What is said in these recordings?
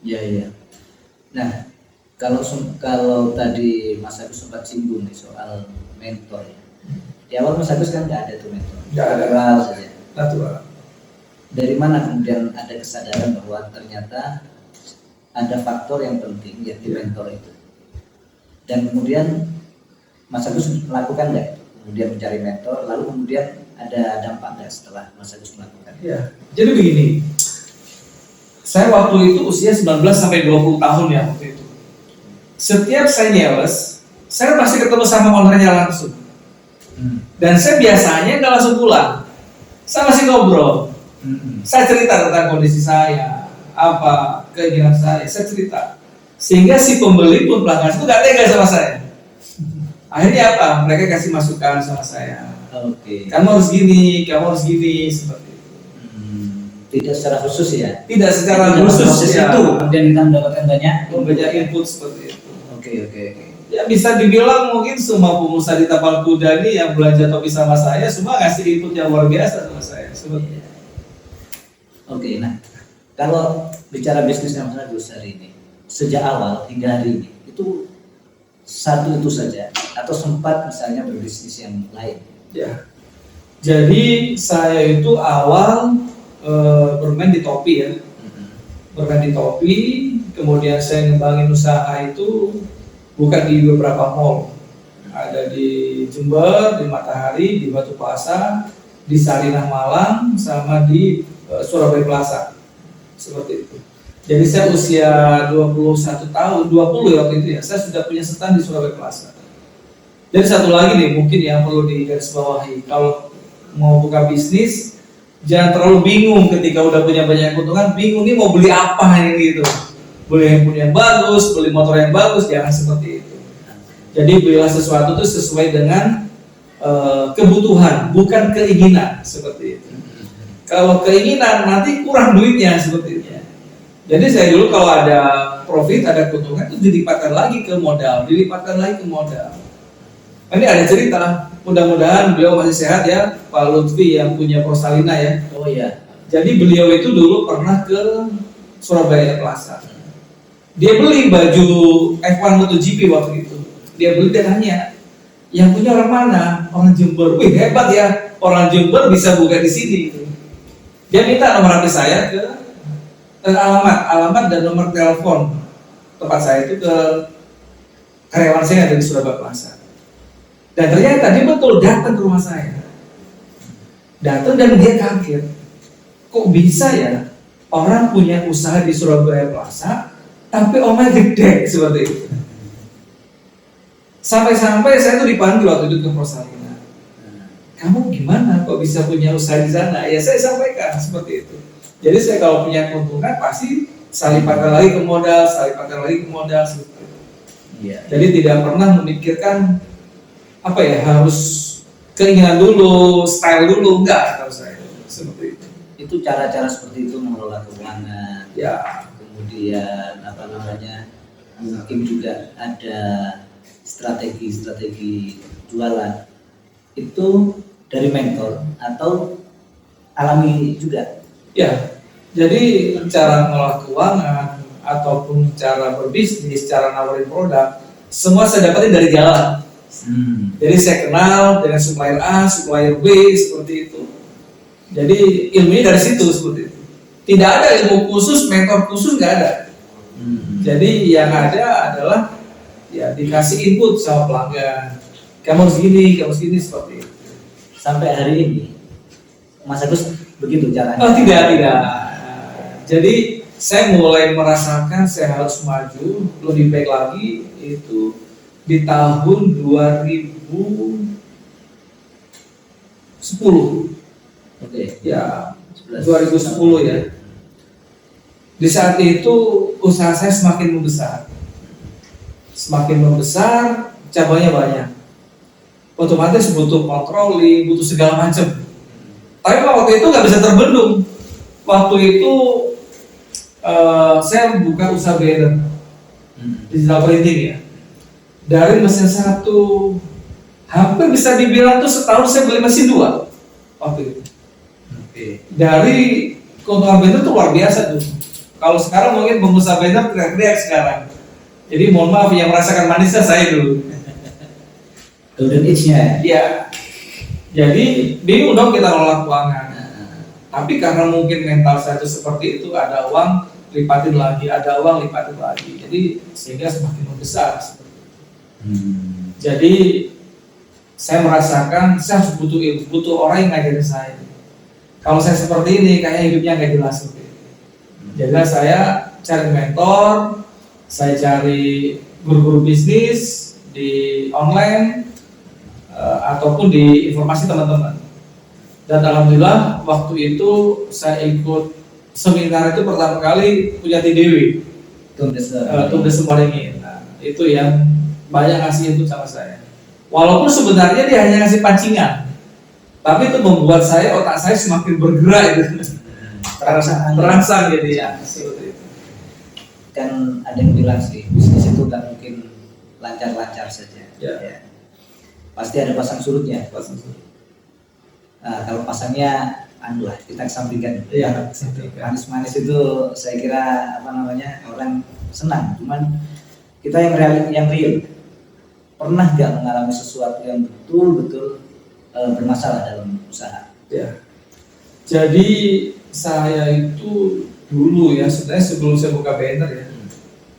Iya, iya. Nah, kalau tadi Mas Agus sempat singgung nih soal mentor ya. Di awal Mas Agus kan nggak ada tuh mentor, Nggak ada. natural saja. Natural. Dari mana kemudian ada kesadaran bahwa ternyata ada faktor yang penting yaitu mentor itu, dan kemudian Mas Agus melakukan nggak itu? Kemudian mencari mentor, lalu kemudian ada dampak nggak setelah Mas Agus melakukan? Ya, jadi begini, saya waktu itu usia 19 sampai 20 tahun ya waktu itu. Setiap saya nyeles, saya pasti ketemu sama ownernya langsung. Dan saya biasanya nggak langsung pulang, saya masih ngobrol. Saya cerita tentang kondisi saya, apa keinginan saya cerita. Sehingga si pembeli pun pelanggan itu nggak tega sama saya. Akhirnya apa? Mereka kasih masukan sama saya. Oke. Kamu harus gini, seperti itu. Tidak secara khusus ya? Tidak secara Dalam khusus proses ya. itu kemudian kita mendapatkan banyak Input seperti itu. Oke. Ya bisa dibilang mungkin semua pengusaha di tapal kuda ini yang belanja topi sama saya semua ngasih input yang luar biasa sama saya. Seperti itu. Oke, nah kalau bicara bisnis yang Mas Agus hari ini, sejak awal hingga hari ini itu satu itu saja atau sempat misalnya berbisnis yang lain? Ya. Jadi saya itu awal bermain di topi ya. Bermain di topi, kemudian saya ngembangin usaha itu bukan di beberapa mall. Ada di Jember, di Matahari, di Batu Plaza, di Sarinah Malang, sama di Surabaya Plaza. Seperti itu. Jadi saya usia 21 tahun, 20 ya waktu itu ya, saya sudah punya stand di Surabaya Plaza. Dan satu lagi nih mungkin yang perlu digarisbawahi, kalau mau buka bisnis jangan terlalu bingung ketika udah punya banyak keuntungan, bingung nih mau beli apa ini gitu. Beli handphone yang bagus, beli motor yang bagus, jangan seperti itu. Jadi belilah sesuatu itu sesuai dengan kebutuhan, bukan keinginan seperti itu. Kalau keinginan nanti kurang duitnya seperti itu. Jadi saya dulu kalau ada profit, ada keuntungan itu dilipatkan lagi ke modal, Ini ada cerita, mudah-mudahan beliau masih sehat ya, Pak Lutfi yang punya Prosalina ya. Oh iya. Jadi beliau itu dulu pernah ke Surabaya Plaza. Dia beli baju F1 MotoGP waktu itu. Dia beli dan nanya, yang punya orang mana? Orang Jember. Wih hebat ya, orang Jember bisa buka di sini. Dia minta nomor HP saya ke alamat dan nomor telepon tempat saya itu ke karyawan saya yang ada di Surabaya Plaza. Dan ternyata dia betul datang ke rumah saya. Datang dan dia kaget. Kok bisa ya orang punya usaha di Surabaya Plaza tapi omnya gede seperti itu. Sampai-sampai saya tuh dipanggil waktu itu ke Prosalina. Kamu gimana kok bisa punya usaha di sana? Ya saya sampaikan seperti itu. Jadi saya kalau punya keuntungan pasti saya lipatkan lagi ke modal, seperti itu. Iya. Jadi tidak pernah memikirkan apa ya, harus keinginan dulu, style dulu, enggak kalau saya seperti itu. Itu cara-cara seperti itu mengelola keuangan. Ya. Kemudian mungkin juga ada strategi jualan. Itu dari mentor atau alami juga? Ya. Jadi cara mengelola keuangan ataupun cara berbisnis, cara nawarin produk, semua saya dapatin dari jalan. Jadi saya kenal dengan supplier A, supplier B seperti itu. Jadi ilmunya dari situ seperti itu. Tidak ada ilmu khusus, mentor khusus nggak ada. Jadi yang ada adalah ya dikasih input sama pelanggan. Kamu harus gini seperti itu. Sampai hari ini Mas Agus begitu caranya? Oh tidak. Jadi saya mulai merasakan saya harus maju lebih baik lagi itu di tahun 2010. Oke. Ya, 2010 ya. Di saat itu usaha saya semakin membesar, cabangnya banyak. Otomatis butuh patroli, butuh segala macam. Tapi waktu itu nggak bisa terbendung. Waktu itu saya buka usaha banner, digital printing ya. Dari mesin satu, hampir bisa dibilang tuh setahun saya beli mesin 2 waktu itu. Dari keuntungan banner tuh luar biasa tuh. Kalau sekarang mungkin pengusaha banner teriak-teriak sekarang. Jadi mohon maaf yang merasakan manisnya saya dulu. Golden age-nya. Iya. Jadi bingung dong kita ngelola keuangan. Tapi karena mungkin mental saya itu seperti itu, ada uang lipatin lagi, ada uang lipatin lagi. Jadi sehingga semakin membesar. Jadi saya merasakan saya harus butuh orang yang ngajarin saya. Kalau saya seperti ini, kayaknya hidupnya nggak jelas. Jadi saya cari mentor, saya cari guru-guru bisnis di online ataupun di informasi teman-teman. Dan alhamdulillah waktu itu saya ikut seminar itu pertama kali punya TDW, Tum Desem Waringin. Nah, itu yang banyak ngasih itu sama saya. Walaupun sebenarnya dia hanya ngasih pancingan, tapi itu membuat otak saya semakin bergerak gitu. Terangsang jadi ya. Seperti itu. Kan ada yang bilang sih bisnis itu nggak mungkin lancar-lancar saja. Ya. Pasti ada pasang surutnya. Nah, kalau pasangnya lah kita kesampingkan. Iya, manis-manis itu saya kira orang senang. Cuman kita yang real pernah nggak mengalami sesuatu yang betul-betul bermasalah dalam usaha? Ya. Jadi saya itu dulu ya, sebenarnya sebelum saya buka banner ya,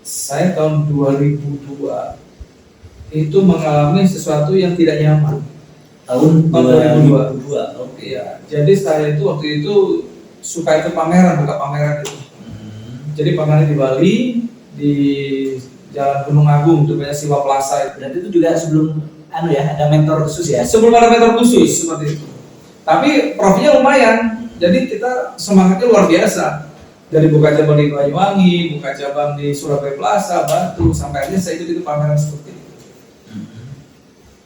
saya tahun 2002 itu mengalami sesuatu yang tidak nyaman. Tahun 2002. Oke ya. Jadi saya itu waktu itu suka ikut pameran, buka pameran itu. Jadi pameran di Bali di Jalan Gunung Agung, itu banyak Siwa Plaza itu. Berarti itu juga sebelum ada mentor khusus ya? Sebelum ada mentor khusus seperti itu. Tapi profitnya lumayan. Jadi kita semangatnya luar biasa. Dari buka cabang di Banyuwangi, buka cabang di Surabaya Plaza, Batu, sampai akhirnya saya ikut pameran seperti itu.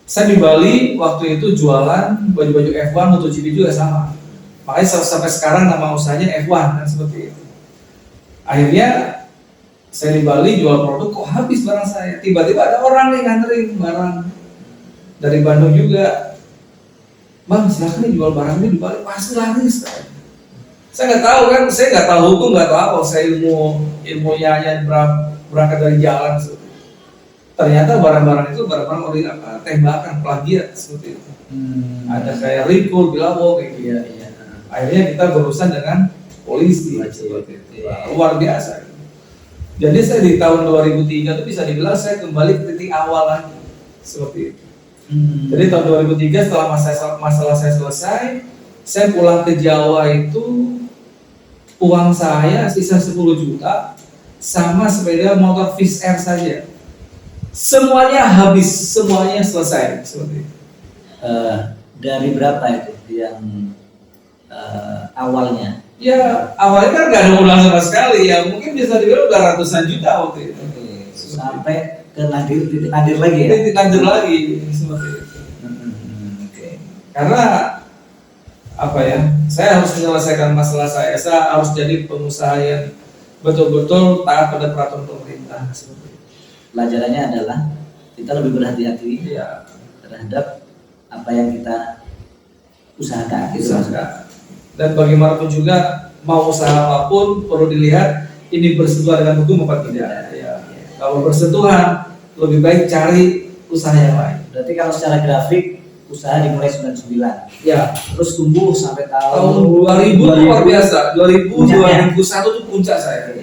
Saya di Bali waktu itu jualan baju-baju F1, MotoGP juga sama. Makanya sampai sekarang nama usahanya F1 kan seperti itu. Akhirnya saya di Bali jual produk kok habis barang saya. Tiba-tiba ada orang nih nganterin barang dari Bandung juga. Bang, silahkan nih jual barang ini di Bali, pasti laris. Saya nggak tahu kan, saya nggak tahu hukum, nggak tahu apa. Saya ilmunya hanya berangkat dari jalan. Ternyata barang-barang itu barang-barang tembakan, plagiat seperti itu. Ada kayak Rikul, Bilabo kayak gitu. Iya. Akhirnya kita berurusan dengan polisi seperti itu. Luar biasa. Jadi saya di tahun 2003 itu bisa dibilang saya kembali ke titik awal lagi seperti itu. Jadi tahun 2003 setelah masalah saya selesai, saya pulang ke Jawa itu uang saya sisa 10 juta sama sepeda motor Fish Air saja. Semuanya habis, semuanya selesai seperti itu. Dari berapa itu yang awalnya? Ya awalnya kan nggak ada modal sama sekali ya, mungkin bisa dibilang udah ratusan juta waktu itu. Sampai ke titik nadir lagi ya? Titik nadir lagi seperti itu. Karena apa ya? Saya harus menyelesaikan masalah saya harus jadi pengusaha yang betul-betul taat pada peraturan pemerintah seperti itu. Pelajarannya adalah kita lebih berhati-hati terhadap apa yang kita usahakan. Dan bagaimanapun juga mau usaha apapun perlu dilihat ini bersentuhan dengan hukum apa tidak. Ya. Kalau bersentuhan lebih baik cari usaha yang lain. Berarti kalau secara grafik usaha dimulai 99. Ya. Terus tumbuh sampai tahun 2000 itu luar biasa. 2001 itu puncak saya.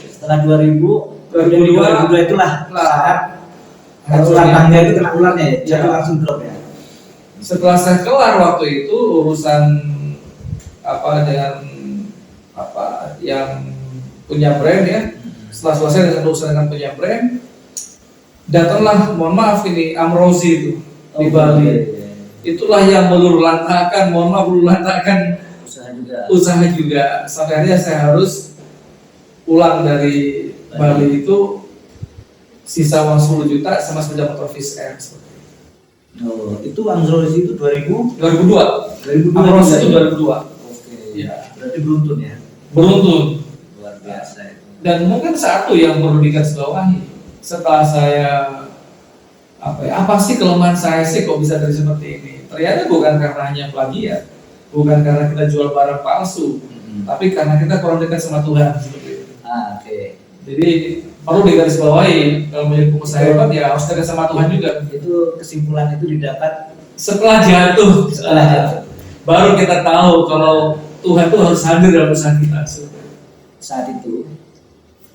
Setelah 2002 itulah saat ular tangga itu kena ularnya ya, jatuh langsung drop ya. Setelah saya kelar waktu itu urusan yang punya brand ya. Setelah selesai dengan urusan dengan punya brand, datanglah, mohon maaf ini Amrozi itu di Bali. Itulah yang meluluh lantakan usaha juga. Sampai akhirnya saya harus pulang dari Bali itu sisa uang 10 juta sama sepeda motor Fish Air seperti itu. Oh, itu Amrozi itu 2002. Amrozi itu 2002. Ya, berarti beruntun ya. Beruntun. Luar biasa itu. Dan mungkin satu yang perlu digarisbawahi, setelah saya apa sih kelemahan saya sih kok bisa dari seperti ini? Ternyata bukan karena hanya plagiat, bukan karena kita jual barang palsu, tapi karena kita kurang dekat sama Tuhan seperti itu. Jadi perlu digarisbawahi kalau menjadi pengusaha hebat ya harus dekat sama Tuhan juga. Itu kesimpulan itu didapat Setelah jatuh, setelah jatuh. baru kita tahu kalau Tuhan tuh harus hadir dalam usaha kita. Saat itu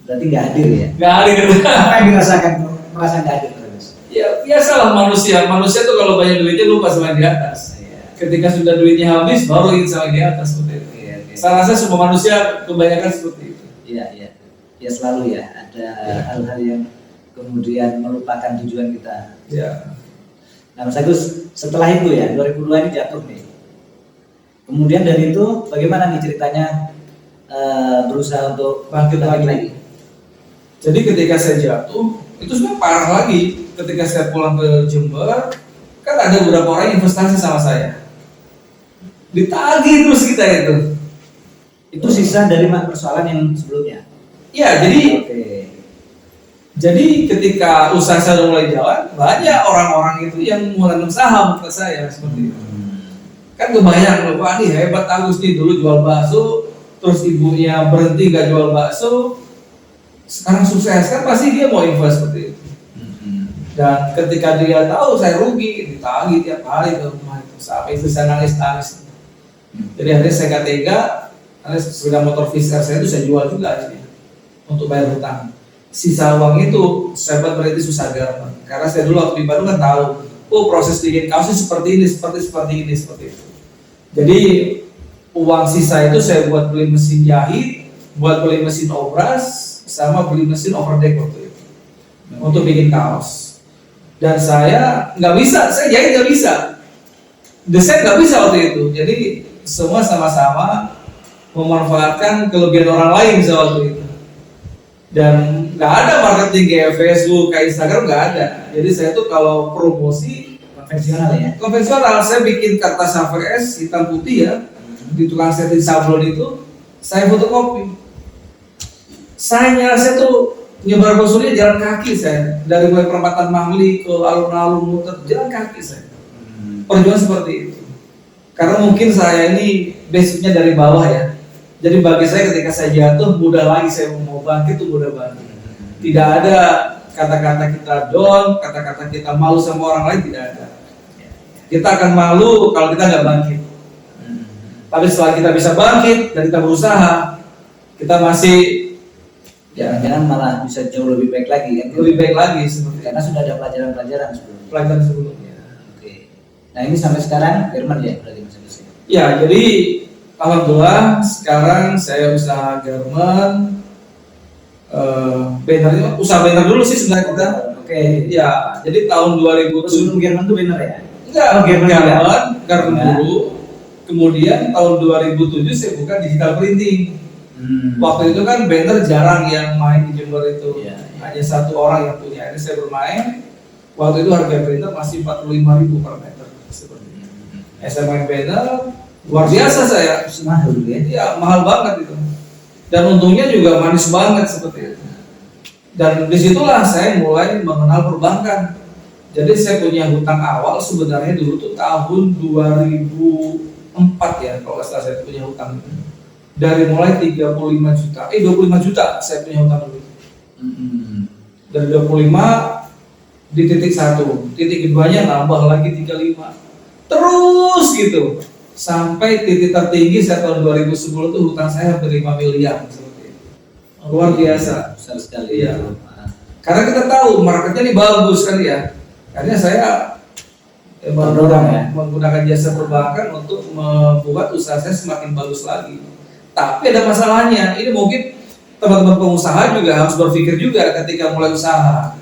berarti nggak hadir ya? Nggak hadir. Apa yang dirasakan merasa nggak hadir terus? Ya biasalah manusia. Manusia tuh kalau banyak duitnya lupa sama yang di atas. Iya. Ketika sudah duitnya habis, baru ingin sama yang di atas seperti itu. Iya, iya. Saya rasa semua manusia kebanyakan seperti itu. Iya, iya. Ya selalu ya ada hal-hal yang kemudian melupakan tujuan kita. Ya. Nah, Mas Agus, setelah itu ya 2002 ini jatuh nih. Kemudian dari itu bagaimana nih ceritanya berusaha untuk Bangkit lagi. Jadi ketika saya jatuh, itu sebenarnya parah lagi. Ketika saya pulang ke Jember, kan ada beberapa orang yang investasi sama saya. Ditagih terus kita itu. Itu sisa dari persoalan yang sebelumnya. Iya, Oke. jadi ketika usaha saya udah mulai jalan, banyak orang-orang itu yang mulai saham ke saya seperti itu. Kan kebayang loh, wah ini hebat Agus nih, dulu jual bakso, terus ibunya berhenti gak jual bakso, sekarang sukses, kan pasti dia mau invest seperti itu. Dan ketika dia tahu saya rugi, ditagih tiap hari ke rumah itu, sampai itu saya nangis-nangis. Jadi akhirnya saya gak tega, karena sepeda motor Fisker saya itu saya jual juga akhirnya untuk bayar hutang. Sisa uang itu saya buat berarti susah garmen, karena saya dulu waktu di Bandung kan tahu, oh proses bikin kaosnya seperti ini, seperti itu. Jadi uang sisa itu saya buat beli mesin jahit, buat beli mesin obras, sama beli mesin overdeck waktu itu untuk bikin kaos. Dan saya nggak bisa, saya jahit nggak bisa, desain nggak bisa waktu itu. Jadi semua sama-sama memanfaatkan kelebihan orang lain waktu itu. Dan nggak ada marketing kayak Facebook, kayak Instagram, nggak ada. Jadi saya tuh kalau promosi Konvensional ya. konvensional, saya bikin kertas HVS hitam putih ya, di tukang setin sablon itu, saya fotokopi. Saya tuh nyebar brosurnya jalan kaki saya, dari mulai perempatan Mangli ke alun-alun muter, jalan kaki saya. Perjuangan seperti itu. Karena mungkin saya ini basicnya dari bawah ya. Jadi bagi saya ketika saya jatuh, mudah lagi saya mau bangkit itu mudah banget. Tidak ada kata-kata kita down, kata-kata kita malu sama orang lain, tidak ada. Kita akan malu kalau kita nggak bangkit. Tapi setelah kita bisa bangkit dan kita berusaha, kita masih Jangan-jangan malah bisa jauh lebih baik lagi kan? lebih baik lagi seperti Karena sudah ada pelajaran-pelajaran sebelumnya. pelajaran sebelumnya. Oke. Nah ini sampai sekarang Firman ya berarti Mas Agus. Ya, jadi alhamdulillah sekarang saya usaha garment, banner, usaha banner dulu sih sebenarnya kita. Oke. Ya, jadi tahun 2007 Sebelum Firman tuh bener ya? enggak, Oh, garment garment dulu. Kemudian tahun 2007 saya buka digital printing. Waktu itu kan banner jarang yang main di Jember itu. Iya, iya. Hanya satu orang yang punya. Ini saya bermain. Waktu itu harga printer masih 45.000 per meter seperti itu. Saya main banner, luar biasa saya. Mahal dulu ya. Iya, mahal banget itu. Dan untungnya juga manis banget seperti itu. Dan disitulah saya mulai mengenal perbankan. Jadi saya punya hutang awal sebenarnya dulu tuh tahun 2004 ya, kalau nggak salah saya punya hutang itu. Dari mulai 35 juta, 25 juta saya punya hutang dulu. Dari 25 di titik 1, titik keduanya nambah lagi 35. Terus gitu. Sampai titik tertinggi saya tahun 2010 tuh hutang saya hampir 5 miliar seperti itu. Luar biasa. Besar sekali. Iya. Karena kita tahu marketnya ini bagus kan ya. Karena saya menggunakan jasa perbankan untuk membuat usaha saya semakin bagus lagi. Tapi ada masalahnya. Ini mungkin teman-teman pengusaha juga harus berpikir juga ketika mulai usaha.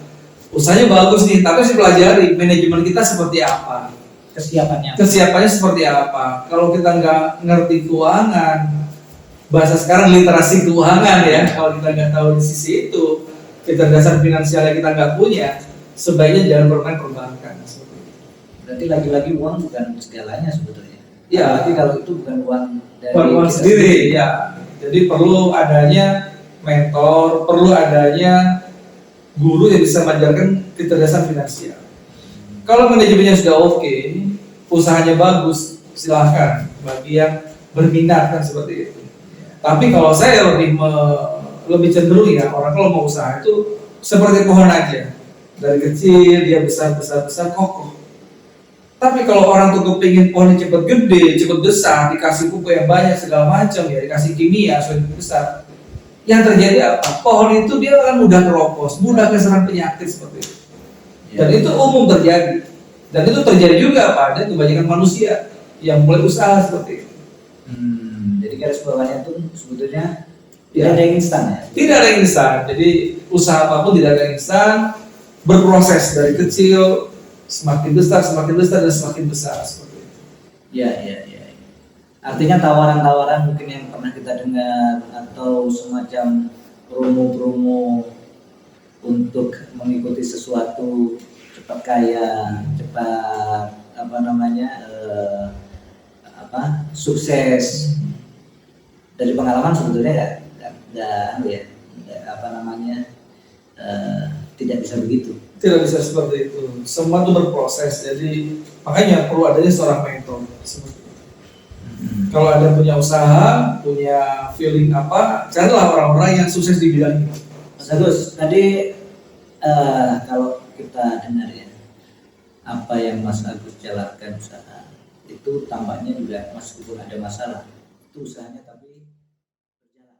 Usahanya bagus nih, tapi harus pelajari manajemen kita seperti apa. Kesiapannya seperti apa. Kalau kita nggak ngerti keuangan, bahasa sekarang literasi keuangan ya, kalau kita nggak tahu di sisi itu, kecerdasan finansialnya kita nggak punya, sebaiknya jangan bermain perbankan. Berarti lagi-lagi uang bukan segalanya sebetulnya. Ya, tapi kalau itu bukan uang dari uang sendiri ya. Jadi perlu adanya mentor, perlu adanya guru yang bisa mengajarkan kecerdasan finansial. Kalau manajemennya sudah oke, usahanya bagus, silahkan bagi yang berminat kan seperti itu. Tapi kalau saya lebih cenderung ya, orang kalau mau usaha itu seperti pohon aja, dari kecil dia besar kokoh. Tapi kalau orang tuh kepingin pohonnya cepet gede, cepet besar, dikasih pupuk yang banyak segala macam ya, dikasih kimia supaya besar, yang terjadi apa? Pohon itu dia akan mudah keropos, mudah keserang penyakit seperti itu. Dan itu umum terjadi. Dan itu terjadi juga pada kebanyakan manusia yang mulai usaha seperti itu. Jadi garis bawahnya itu sebetulnya tidak ada yang instan ya? Tidak ada yang instan. Jadi usaha apapun tidak ada yang instan, berproses dari kecil, semakin besar dan semakin besar seperti itu. Ya. Artinya tawaran-tawaran mungkin yang pernah kita dengar atau semacam promo-promo untuk mengikuti sesuatu cepat kaya, cepat sukses. Dari pengalaman sebetulnya tidak bisa begitu. Tidak bisa seperti itu. Semua itu berproses. Jadi makanya perlu adanya seorang mentor seperti itu. Kalau Anda punya usaha, punya feeling apa, carilah orang-orang yang sukses di bidang itu. Mas Agus, tadi kalau kita dengar ya, apa yang Mas Agus jalankan usaha itu tampaknya juga meskipun ada masalah, itu usahanya tapi berjalan.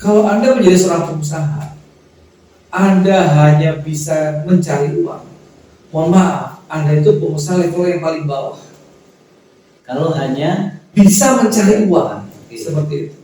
Kalau Anda menjadi seorang pengusaha, Anda hanya bisa mencari uang. Mohon maaf, Anda itu pengusaha level yang paling bawah. Kalau hanya Bisa mencari uang, seperti itu.